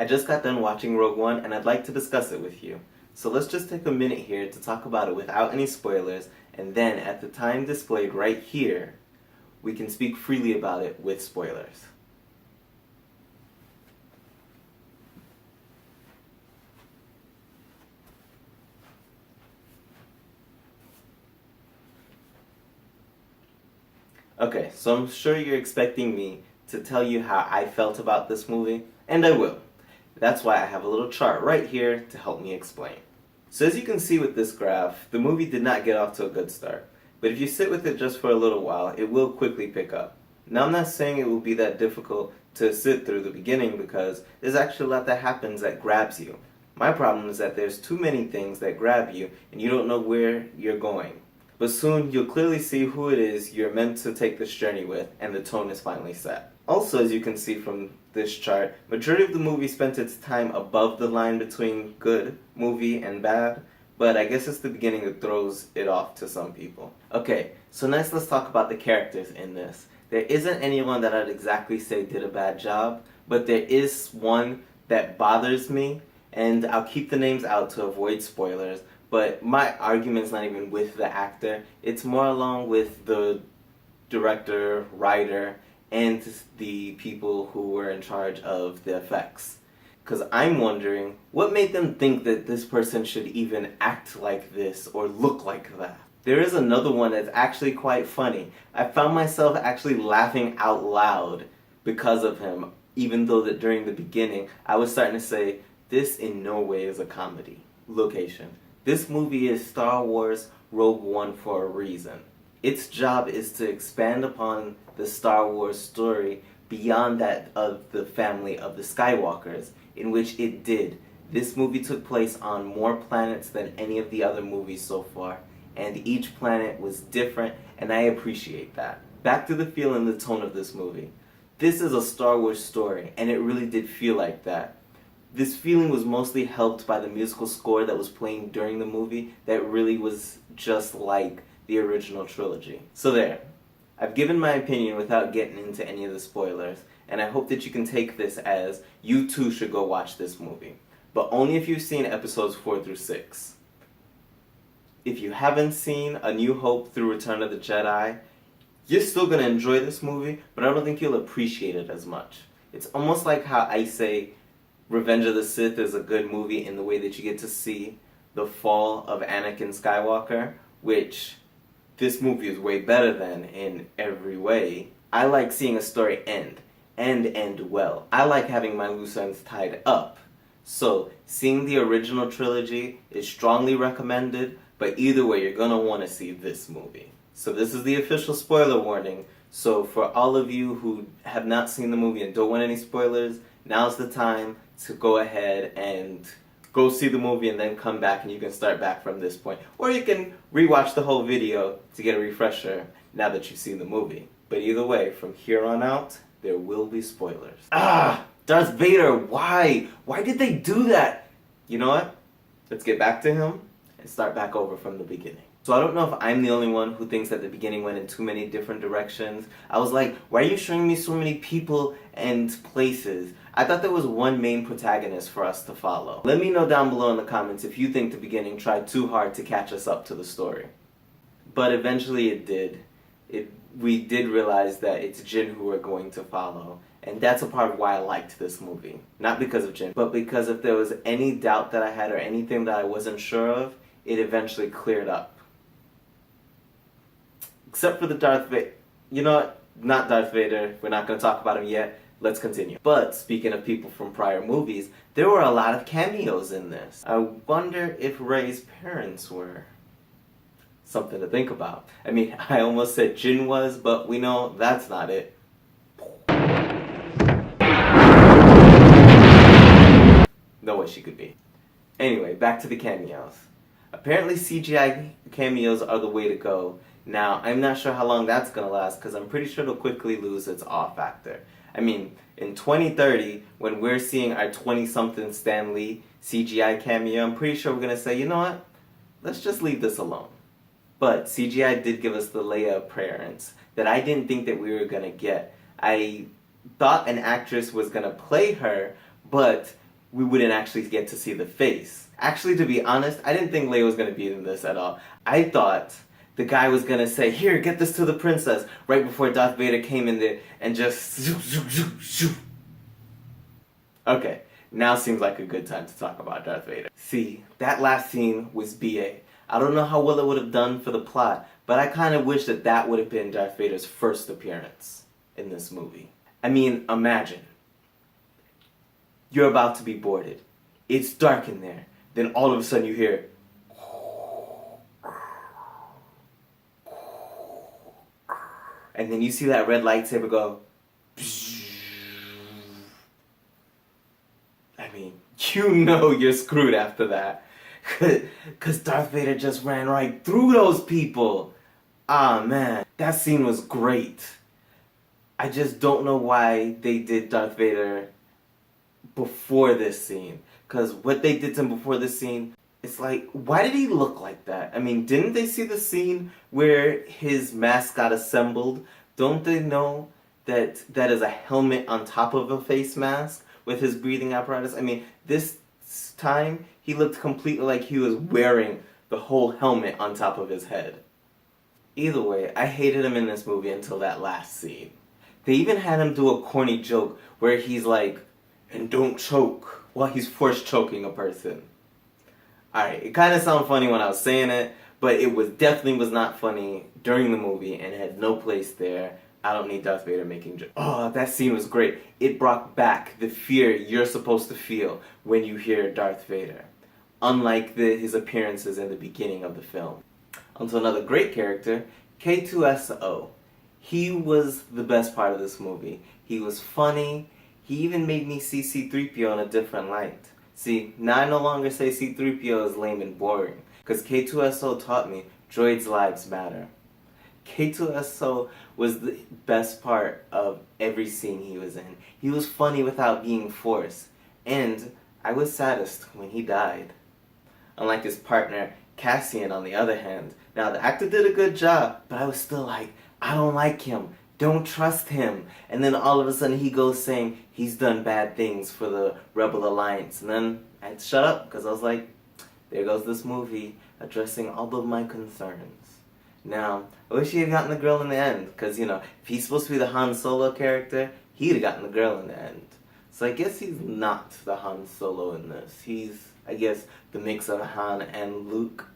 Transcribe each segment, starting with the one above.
I just got done watching Rogue One and I'd like to discuss it with you. So let's just take a minute here to talk about it without any spoilers, and then at the time displayed right here, we can speak freely about it with spoilers. Okay, so I'm sure you're expecting me to tell you how I felt about this movie, and I will. That's why I have a little chart right here to help me explain. So as you can see with this graph, the movie did not get off to a good start. But if you sit with it just for a little while, it will quickly pick up. Now I'm not saying it will be that difficult to sit through the beginning because there's actually a lot that happens that grabs you. My problem is that there's too many things that grab you and you don't know where you're going. But soon you'll clearly see who it is you're meant to take this journey with, and the tone is finally set. Also, as you can see from this chart, majority of the movie spent its time above the line between good movie and bad, but I guess it's the beginning that throws it off to some people. Okay, so next let's talk about the characters in this. There isn't anyone that I'd exactly say did a bad job, but there is one that bothers me, and I'll keep the names out to avoid spoilers. But my argument's not even with the actor, it's more along with the director, writer, and the people who were in charge of the effects. Because I'm wondering, what made them think that this person should even act like this or look like that? There is another one that's actually quite funny. I found myself actually laughing out loud because of him, even though that during the beginning I was starting to say, this in no way is a comedy. Location. This movie is Star Wars Rogue One for a reason. Its job is to expand upon the Star Wars story beyond that of the family of the Skywalkers, in which it did. This movie took place on more planets than any of the other movies so far, and each planet was different, and I appreciate that. Back to the feel and the tone of this movie. This is a Star Wars story, and it really did feel like that. This feeling was mostly helped by the musical score that was playing during the movie that really was just like the original trilogy. So there. I've given my opinion without getting into any of the spoilers, and I hope that you can take this as you too should go watch this movie. But only if you've seen episodes 4 through 6. If you haven't seen A New Hope through Return of the Jedi, you're still going to enjoy this movie, but I don't think you'll appreciate it as much. It's almost like how I say Revenge of the Sith is a good movie in the way that you get to see the fall of Anakin Skywalker, which this movie is way better than in every way. I like seeing a story end well. I like having my loose ends tied up. So, seeing the original trilogy is strongly recommended, but either way, you're gonna want to see this movie. So this is the official spoiler warning. So for all of you who have not seen the movie and don't want any spoilers, now's the time to go ahead and go see the movie and then come back and you can start back from this point. Or you can rewatch the whole video to get a refresher now that you've seen the movie. But either way, from here on out, there will be spoilers. Darth Vader, why? Why did they do that? You know what? Let's get back to him and start back over from the beginning. So I don't know if I'm the only one who thinks that the beginning went in too many different directions. I was like, why are you showing me so many people and places? I thought there was one main protagonist for us to follow. Let me know down below in the comments if you think the beginning tried too hard to catch us up to the story. But eventually it did. We did realize that it's Jin who we're going to follow. And that's a part of why I liked this movie. Not because of Jin, but because if there was any doubt that I had or anything that I wasn't sure of, it eventually cleared up. Except for the Darth Vader. You know what? Not Darth Vader. We're not going to talk about him yet. Let's continue. But speaking of people from prior movies, there were a lot of cameos in this. I wonder if Rey's parents were. Something to think about. I mean, I almost said Jin was, but we know that's not it. No way she could be. Anyway, back to the cameos. Apparently CGI cameos are the way to go. Now, I'm not sure how long that's gonna last because I'm pretty sure it'll quickly lose its awe factor. I mean, in 2030, when we're seeing our 20-something Stan Lee CGI cameo, I'm pretty sure we're gonna say, you know what? Let's just leave this alone. But CGI did give us the Leia appearance that I didn't think that we were gonna get. I thought an actress was gonna play her, but we wouldn't actually get to see the face. Actually, to be honest, I didn't think Leia was going to be in this at all. I thought the guy was going to say, "Here, get this to the princess," right before Darth Vader came in there and just zoom, zoom, zoom, zoom. Okay, now seems like a good time to talk about Darth Vader. See, that last scene was BA. I don't know how well it would have done for the plot, but I kind of wish that that would have been Darth Vader's first appearance in this movie. I mean, imagine. You're about to be boarded. It's dark in there. Then all of a sudden you hear... and then you see that red lightsaber go... I mean, you know you're screwed after that. Because Darth Vader just ran right through those people. Ah, man. That scene was great. I just don't know why they did Darth Vader before this scene. Because what they did to him before this scene, it's like, why did he look like that? I mean, didn't they see the scene where his mask got assembled? Don't they know that that is a helmet on top of a face mask with his breathing apparatus? I mean, this time, he looked completely like he was wearing the whole helmet on top of his head. Either way, I hated him in this movie until that last scene. They even had him do a corny joke where he's like, "And don't choke," while he's force choking a person. Alright, it kind of sounded funny when I was saying it, but it definitely was not funny during the movie and it had no place there. I don't need Darth Vader making jokes. Oh, that scene was great. It brought back the fear you're supposed to feel when you hear Darth Vader. Unlike his appearances in the beginning of the film. Onto another great character, K2SO. He was the best part of this movie. He was funny. He even made me see C-3PO in a different light. See, now I no longer say C-3PO is lame and boring, because K2SO taught me droids' lives matter. K2SO was the best part of every scene he was in. He was funny without being forced, and I was saddest when he died. Unlike his partner, Cassian, on the other hand. Now, the actor did a good job, but I was still like, I don't like him. Don't trust him. And then all of a sudden he goes saying he's done bad things for the Rebel Alliance. And then I had to shut up because I was like, there goes this movie addressing all of my concerns. Now, I wish he had gotten the girl in the end because, you know, if he's supposed to be the Han Solo character, he'd have gotten the girl in the end. So I guess he's not the Han Solo in this. He's, I guess, the mix of Han and Luke.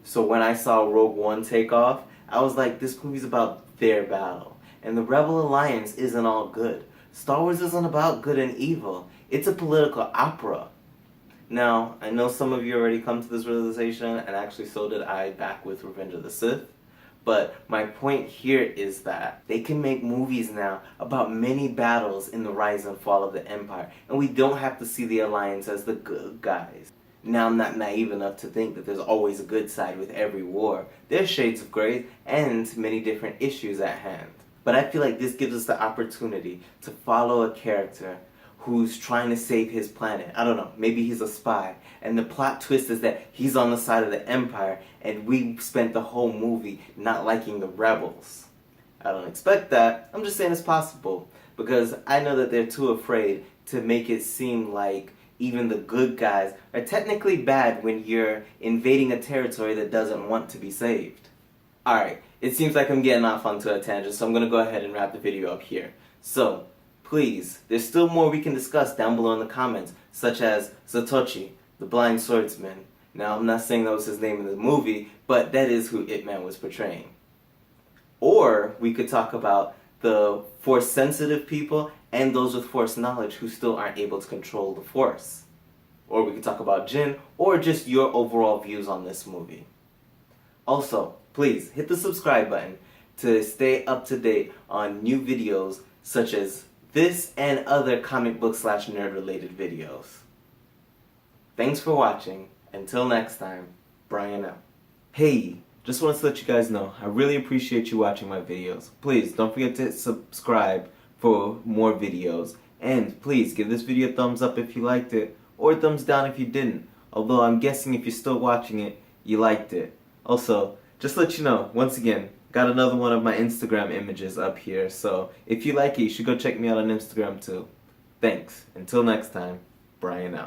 So when I saw Rogue One take off, I was like, this movie's about their battle. And the Rebel Alliance isn't all good. Star Wars isn't about good and evil. It's a political opera. Now, I know some of you already come to this realization, and actually so did I back with Revenge of the Sith. But my point here is that they can make movies now about many battles in the rise and fall of the Empire, and we don't have to see the Alliance as the good guys. Now, I'm not naive enough to think that there's always a good side with every war. There's shades of gray and many different issues at hand. But I feel like this gives us the opportunity to follow a character who's trying to save his planet. I don't know, maybe he's a spy. And the plot twist is that he's on the side of the Empire, and we spent the whole movie not liking the rebels. I don't expect that. I'm just saying it's possible. Because I know that they're too afraid to make it seem like even the good guys are technically bad when you're invading a territory that doesn't want to be saved. Alright, it seems like I'm getting off onto a tangent, so I'm going to go ahead and wrap the video up here. So, please, there's still more we can discuss down below in the comments, such as Zatoichi, the blind swordsman. Now, I'm not saying that was his name in the movie, but that is who Ip Man was portraying. Or, we could talk about the Force-sensitive people and those with Force knowledge who still aren't able to control the Force. Or we could talk about Jin, or just your overall views on this movie. Also, please, hit the subscribe button to stay up to date on new videos such as this and other comic book / nerd related videos. Thanks for watching. Until next time, Brian out. Hey, just wanted to let you guys know, I really appreciate you watching my videos. Please, don't forget to subscribe for more videos. And please, give this video a thumbs up if you liked it, or a thumbs down if you didn't. Although I'm guessing if you're still watching it, you liked it. Also, just to let you know, once again, got another one of my Instagram images up here, so if you like it, you should go check me out on Instagram too. Thanks. Until next time, Brian out.